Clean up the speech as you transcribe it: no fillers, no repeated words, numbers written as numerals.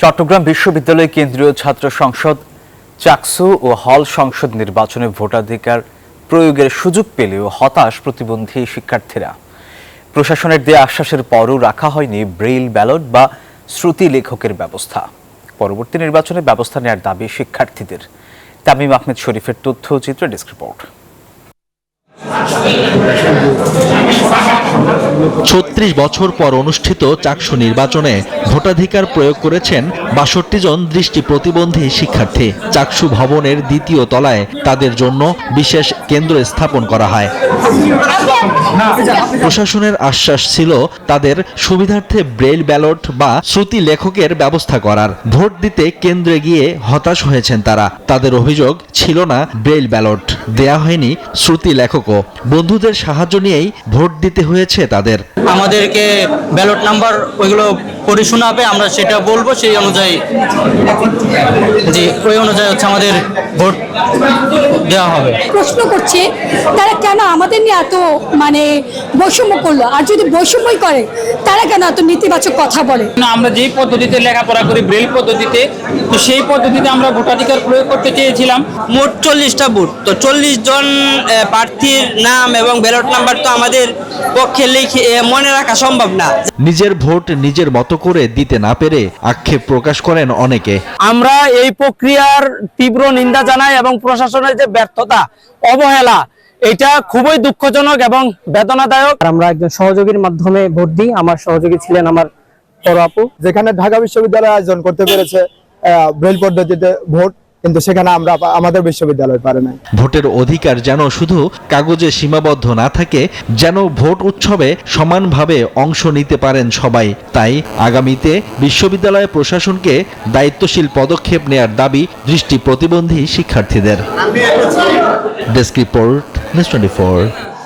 চট্টগ্রাম বিশ্ববিদ্যালয় কেন্দ্রীয় ছাত্র সংসদ, চাকসু ও হল সংসদ নির্বাচনে ভোটাধিকার প্রয়োগের সুযোগ পেলেও হতাশ প্রতিবন্ধী শিক্ষার্থীরা। প্রশাসনের দেয়া আশ্বাসের পরও রাখা হয়নি ব্রেইল ব্যালট বা শ্রুতি লেখকের ব্যবস্থা। পরবর্তী নির্বাচনে ব্যবস্থা নেওয়ার দাবি শিক্ষার্থীদের। তামিম আহমেদ শরীফের তথ্যচিত্র ডেস্ক রিপোর্ট। ৩৬ বছর পর অনুষ্ঠিত চাকসু নির্বাচনে ভোটাধিকার প্রয়োগ করেছেন ৬২ জন দৃষ্টি প্রতিবন্ধী শিক্ষার্থী। চাকসু ভবনের দ্বিতীয় তলায় তাদের জন্য বিশেষ কেন্দ্র স্থাপন করা হয়। প্রশাসনের আশ্বাস ছিল তাদের সুবিধার্থে ব্রেইল ব্যালট বা শ্রুতি লেখকের ব্যবস্থা করার। ভোট দিতে কেন্দ্রে গিয়ে হতাশ হয়েছেন তারা। তাদের অভিযোগ ছিল না ব্রেইল ব্যালট, দেয়া হয়নি শ্রুতি লেখকও। বন্ধুদের সাহায্য নিয়েই ভোট দিতে হয়েছে তাদের। আমাদেরকে ব্যালট নাম্বার ওইগুলো পড়ে শোনাবে, আমরা সেটা বলবো, সেই অনুযায়ী হচ্ছে আমাদের ভোট দেওয়া হবে। প্রশ্ন করছে তারা কেন আমাদের নিয়ে এত বৈষম্য করলো, আর যদি বৈষম্যই করে তারা কেন এত নেতিবাচক কথা বলে। আমরা যেই পদ্ধতিতে লেখাপড়া করি, ব্রেইল পদ্ধতিতে, তো সেই পদ্ধতিতে আমরা ভোটাধিকার প্রয়োগ করতে চেয়েছিলাম। মোট 40টা বুথ, তো 40 জন প্রার্থীর নাম এবং ব্যালট নাম্বার তো আমাদের পক্ষে লিখে মনে রাখা সম্ভব না। নিজের ভোট নিজের মতো করে দিতে না পেরে আক্ষেপ প্রকাশ করেন অনেকে। আমরা এই প্রক্রিয়ার তীব্র নিন্দা জানাই এবং প্রশাসনের যে ব্যর্থতা, অবহেলা, এটা খুবই দুঃখজনক এবং বেদনাদায়ক। আমরা একজন সহযোগীর মাধ্যমে ভোট দিই। আমার সহযোগী ছিলেন আমার বড় আপু। যেখানে ঢাকা বিশ্ববিদ্যালয় আয়োজন করতে পেরেছে ব্রেইল পদ্ধতিতে ভোট, কিন্তু সেখানে আমরা আমাদের বিশ্ববিদ্যালয় পারে নাই। ভোটের অধিকার যেন শুধু কাগজে সীমাবদ্ধ না থাকে, যেন ভোট উৎসবে সমানভাবে অংশ নিতে পারেন সবাই। তাই আগামীতে বিশ্ববিদ্যালয় প্রশাসনকে দায়িত্বশীল পদক্ষেপ নেয়ার দাবি দৃষ্টি প্রতিবন্ধী শিক্ষার্থীদের। Desk report, news 24।